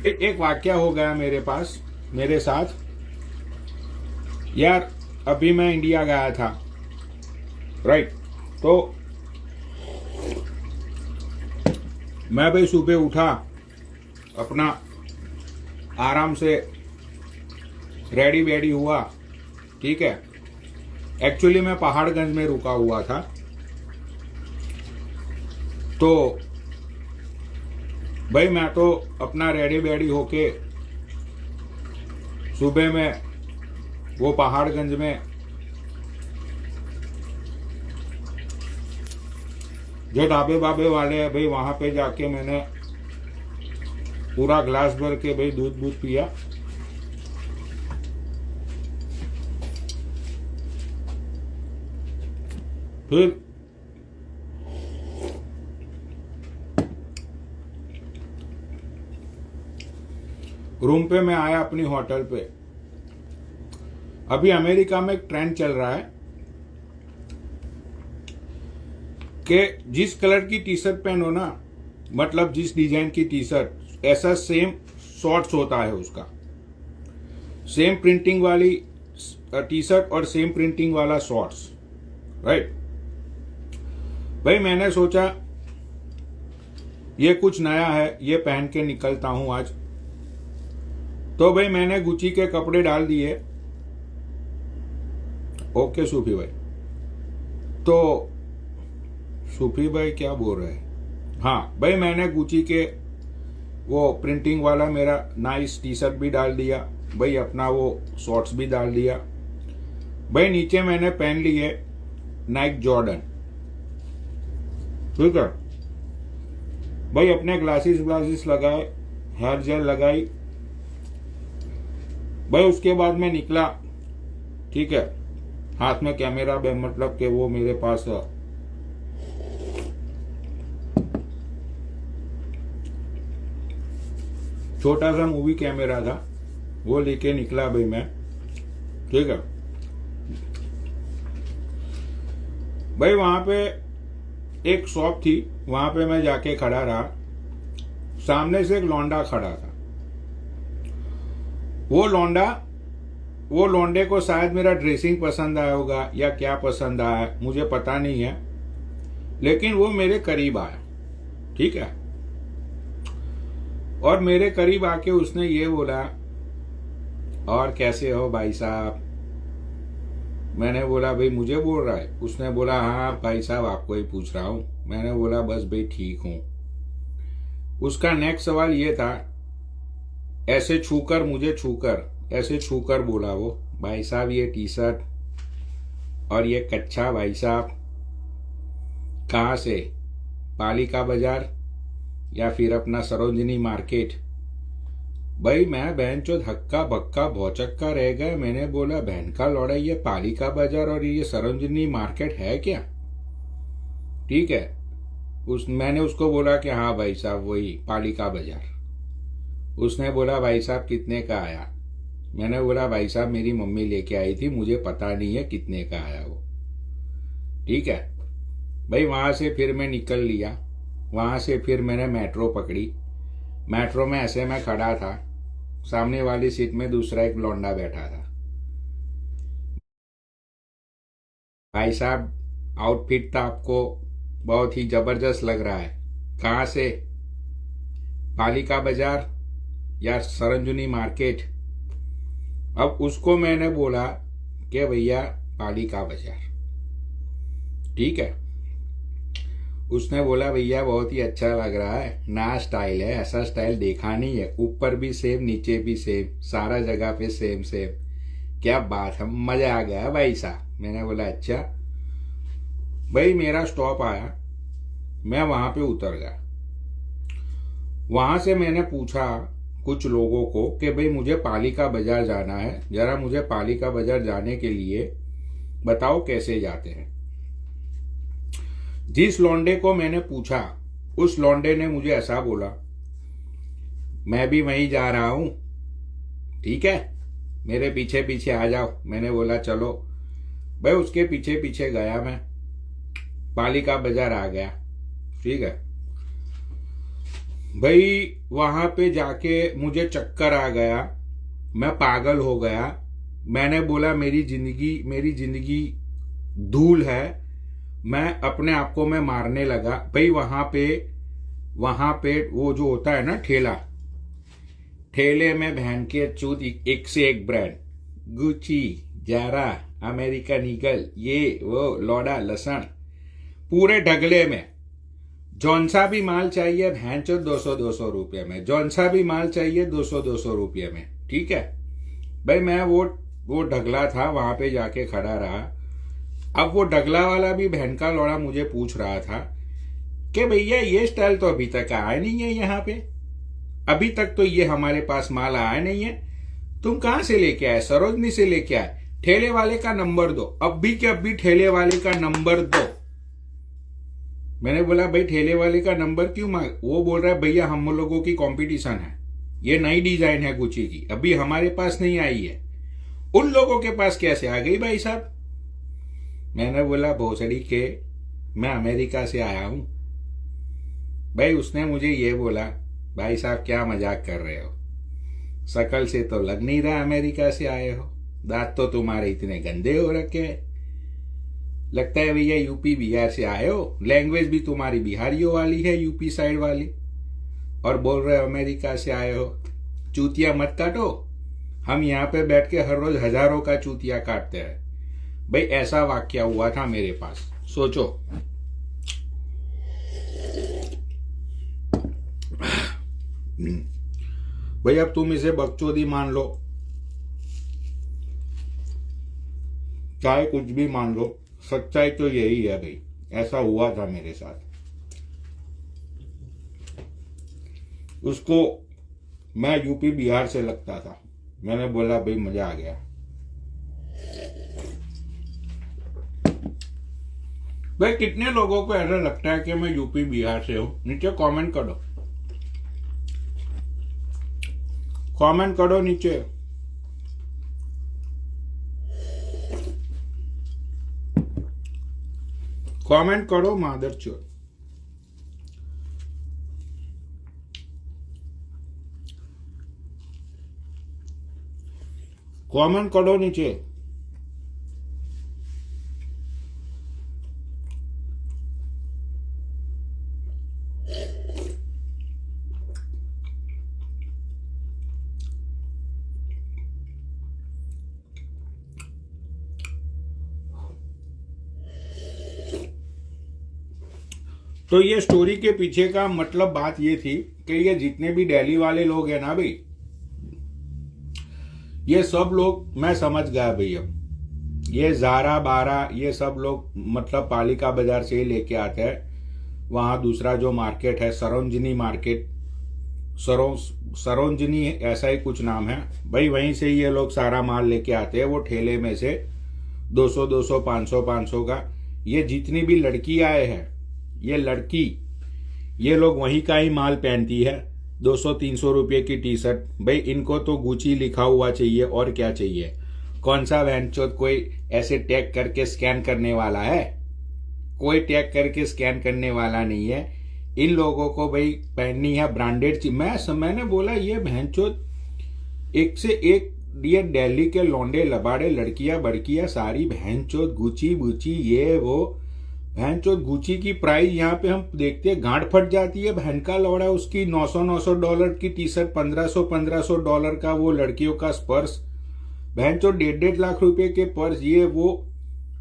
एक वाकया हो गया मेरे साथ यार। अभी मैं इंडिया गया था, राइट। तो मैं भाई सुबह उठा, अपना आराम से रेडी वेडी हुआ, ठीक है। एक्चुअली मैं पहाड़गंज में रुका हुआ था, तो भाई मैं तो अपना रेडी वेडी होके सुबह में वो पहाड़गंज में जो ढाबे बाबे वाले हैं भाई, वहां पे जाके मैंने पूरा ग्लास भर के भाई दूध दूध पिया। फिर रूम पे मैं आया अपनी होटल पे। अभी अमेरिका में एक ट्रेंड चल रहा है कि जिस कलर की टी शर्ट पहनो ना, मतलब जिस डिजाइन की टी शर्ट, ऐसा सेम शॉर्ट्स होता है उसका। सेम प्रिंटिंग वाली टी शर्ट और सेम प्रिंटिंग वाला शॉर्ट्स, राइट। भाई मैंने सोचा ये कुछ नया है, ये पहन के निकलता हूं आज। तो भाई मैंने गुची के कपड़े डाल दिए। ओके सूफी भाई, तो सूफी भाई क्या बोल रहे हैं? हाँ भाई, मैंने गुची के वो प्रिंटिंग वाला मेरा नाइस टी शर्ट भी डाल दिया भाई, अपना वो शॉर्ट्स भी डाल दिया भाई। नीचे मैंने पहन लिए नाइक जॉर्डन, ठीक है भाई। अपने ग्लासेस लगाए, हेयर जेल लगाई भाई। उसके बाद मैं निकला, ठीक है। हाथ में कैमरा, मतलब कि वो मेरे पास छोटा सा मूवी कैमरा था, वो लेके निकला भाई मैं, ठीक है भाई। वहां पे एक शॉप थी, वहां पे मैं जाके खड़ा रहा। सामने से एक लौंडा खड़ा था। वो लौंडे को शायद मेरा ड्रेसिंग पसंद आया होगा या क्या पसंद आया, मुझे पता नहीं है, लेकिन वो मेरे करीब आया, ठीक है। और मेरे करीब आके उसने ये बोला, और कैसे हो भाई साहब? मैंने बोला भाई मुझे बोल रहा है? उसने बोला हाँ भाई साहब आपको ही पूछ रहा हूं। मैंने बोला बस भाई ठीक हूं। उसका नेक्स्ट सवाल ये था, ऐसे छूकर, मुझे छूकर, ऐसे छूकर बोला वो, भाई साहब ये टी शर्ट और ये कच्छा भाई साहब कहाँ से? पालिका बाजार या फिर अपना सरोजनी मार्केट? भाई मैं बहन चो धक्का बक्का भौचक्का रह गया। मैंने बोला बहन का लौड़ा, ये पालिका बाजार और ये सरोजनी मार्केट है क्या? ठीक है, मैंने उसको बोला कि हाँ भाई साहब वही पालिका बाजार। उसने बोला भाई साहब कितने का आया? मैंने बोला भाई साहब मेरी मम्मी लेके आई थी, मुझे पता नहीं है कितने का आया वो, ठीक है भाई। वहां से फिर मैं निकल लिया। वहां से फिर मैंने मेट्रो पकड़ी। मेट्रो में ऐसे मैं खड़ा था, सामने वाली सीट में दूसरा एक लौंडा बैठा था। भाई साहब आउटफिट तो आपको बहुत ही जबरदस्त लग रहा है। कहाँ से? पालिका बाजार या सरोजनी मार्केट? अब उसको मैंने बोला कि भैया पालिका बाजार, ठीक है। उसने बोला भैया बहुत ही अच्छा लग रहा है, नया स्टाइल है, ऐसा स्टाइल देखा नहीं है, ऊपर भी सेम नीचे भी सेम, सारा जगह पे सेम सेम, क्या बात है, मजा आ गया भाई साहब। मैंने बोला अच्छा भाई। मेरा स्टॉप आया, मैं वहां पे उतर गया। वहां से मैंने पूछा कुछ लोगों को कि भाई मुझे पालिका बाजार जाना है, जरा मुझे पालिका बाजार जाने के लिए बताओ कैसे जाते हैं। जिस लौंडे को मैंने पूछा उस लौंडे ने मुझे ऐसा बोला, मैं भी वहीं जा रहा हूं, ठीक है मेरे पीछे पीछे आ जाओ। मैंने बोला चलो भाई। उसके पीछे पीछे गया मैं, पालिका बाजार आ गया, ठीक है। भाई वहां पे जाके मुझे चक्कर आ गया, मैं पागल हो गया। मैंने बोला मेरी जिंदगी धूल है, मैं अपने आप को मैं मारने लगा। भाई वहां पे वो जो होता है ना ठेला, ठेले में बहन के चूत एक से एक brand, Gucci, Zara, American Eagle, ये वो लौड़ा लसन, पूरे ढगले में। जौन सा भी माल चाहिए बहन चो 200 रुपये में, जौन सा भी माल चाहिए 200 रुपये में। ठीक है भाई, मैं वो ढगला था, वहां पे जाके खड़ा रहा। अब वो ढगला वाला भी बहन का लौड़ा मुझे पूछ रहा था कि भैया ये स्टाइल तो अभी तक आया नहीं है यहाँ पे, अभी तक तो ये हमारे पास माल आया नहीं है, तुम कहां से लेके आए? सरोजनी से लेके आए। ठेले वाले का नंबर दो, अब भी के अब भी ठेले वाले का नंबर दो। मैंने बोला भाई ठेले वाले का नंबर क्यों मांग? वो बोल रहा है भैया हम लोगों की कंपटीशन है, ये नई डिजाइन है गुची की, अभी हमारे पास नहीं आई है, उन लोगों के पास कैसे आ गई भाई साहब? मैंने बोला भोसड़ी के, मैं अमेरिका से आया हूं। भाई उसने मुझे ये बोला, भाई साहब क्या मजाक कर रहे हो, शकल से तो लग नहीं रहा अमेरिका से आए हो, दांत तो तुम्हारे इतने गंदे हो रखे हैं, लगता है भैया यूपी बिहार से आए हो, लैंग्वेज भी तुम्हारी बिहारियों वाली है, यूपी साइड वाली, और बोल रहे हो अमेरिका से आए हो। चूतिया मत काटो, हम यहाँ पे बैठ के हर रोज हजारों का चूतिया काटते हैं। भाई ऐसा वाक्या हुआ था मेरे पास, सोचो। भाई अब तुम इसे बकचोदी मान लो, चाहे कुछ भी मान लो, सच्चाई तो यही है भाई, ऐसा हुआ था मेरे साथ। उसको मैं यूपी बिहार से लगता था, मैंने बोला भाई मजा आ गया। भाई कितने लोगों को ऐसा लगता है कि मैं यूपी बिहार से हूं? नीचे कमेंट करो, कमेंट करो नीचे। कमेंट करो मादरचोद। कमेंट करो नीचे। तो ये स्टोरी के पीछे का मतलब बात ये थी कि ये जितने भी दिल्ली वाले लोग हैं ना भाई, ये सब लोग मैं समझ गया भाई। अब ये ज़ारा बारा ये सब लोग मतलब पालिका बाजार से ही लेके आते हैं। वहाँ दूसरा जो मार्केट है सरोजनी मार्केट, सरोजनी ऐसा ही कुछ नाम है भाई, वहीं से ये लोग सारा माल लेके आते हैं। वो ठेले में से 200 500 का, ये जितनी भी लड़की आए हैं, ये लोग वहीं का ही माल पहनती है। 200-300 रुपये की टी शर्ट। भाई इनको तो गुची लिखा हुआ चाहिए, और क्या चाहिए? कौन सा वैनचोद कोई ऐसे टैग करके स्कैन करने वाला है? कोई टैग करके स्कैन करने वाला नहीं है। इन लोगों को भाई पहननी है ब्रांडेड चीज। मैंने बोला ये भैंचोद एक से एक, ये दिल्ली के लौंडे लबाड़े लड़कियां बड़कियां सारी भैंचोद गुची बुची ये वो। भैंचोद गुची की प्राइस यहाँ पे हम देखते हैं गांठ फट जाती है। बहन का लौड़ा उसकी $900 की टी शर्ट, $1500 का वो लड़कियों का पर्स, भैंचोद 1.5 लाख रुपए के पर्स ये वो।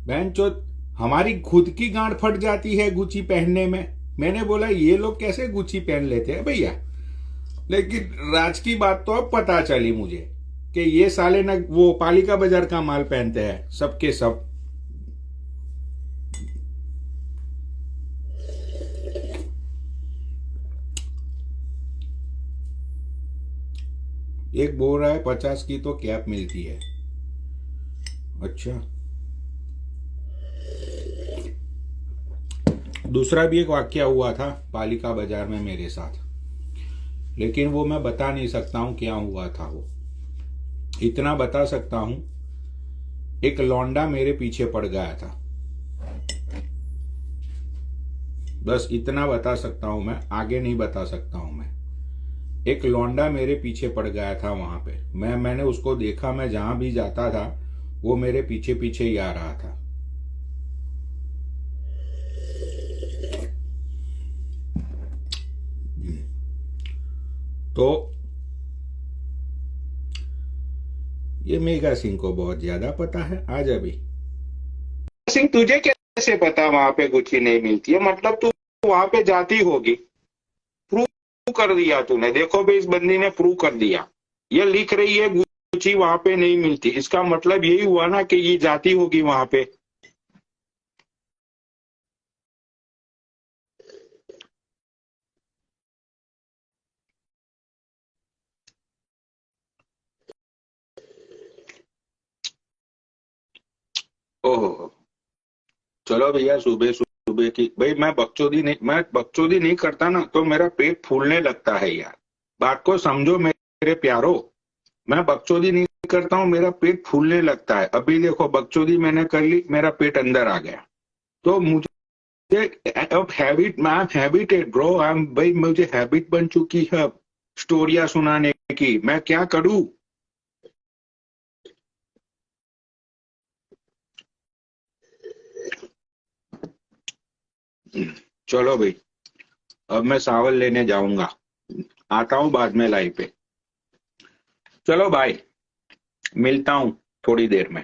भैंचोद हमारी खुद की गांठ फट जाती है गुची पहनने में। मैंने बोला ये लोग कैसे गुची पहन लेते हैं भैया। लेकिन राज की बात तो अब पता चली मुझे कि ये साले न वो पालिका बाजार का माल पहनते हैं सबके सब। एक बोल रहा है 50 की तो कैप मिलती है। अच्छा, दूसरा भी एक वाकया हुआ था पालिका बाजार में मेरे साथ, लेकिन वो मैं बता नहीं सकता हूं क्या हुआ था। वो इतना बता सकता हूं, एक लौंडा मेरे पीछे पड़ गया था, बस इतना बता सकता हूं मैं, आगे नहीं बता सकता हूं मैं। एक लौंडा मेरे पीछे पड़ गया था वहां पे। मैंने उसको देखा, मैं जहां भी जाता था वो मेरे पीछे पीछे ही आ रहा था। तो ये मेघा सिंह को बहुत ज्यादा पता है। आज अभी सिंह, तुझे कैसे पता वहां पे गुच्छी नहीं मिलती है? मतलब तू वहां पे जाती होगी। प्रूव कर दिया तूने। देखो भाई, इस बंदी ने प्रूव कर दिया। ये लिख रही है गुच्छी वहां पे नहीं मिलती, इसका मतलब यही हुआ ना कि ये जाती होगी वहां पे। ओहो, चलो भैया, सुबह सुबह की भाई मैं बकचोदी नहीं करता ना तो मेरा पेट फूलने लगता है यार। बात को समझो मेरे प्यारो। मैं बकचोदी नहीं करता हूँ, मेरा पेट फूलने लगता है। अभी देखो, बकचोदी मैंने कर ली, मेरा पेट अंदर आ गया। तो मुझे अब हैबिट, मैं हैबिटेड ब्रो, आई एम भाई, मुझे हैबिट बन चुकी है स्टोरिया सुनाने की। मैं क्या करूं? चलो भाई, अब मैं सावल लेने जाऊंगा। आता हूँ बाद में लाइव पे। चलो भाई, मिलता हूँ थोड़ी देर में।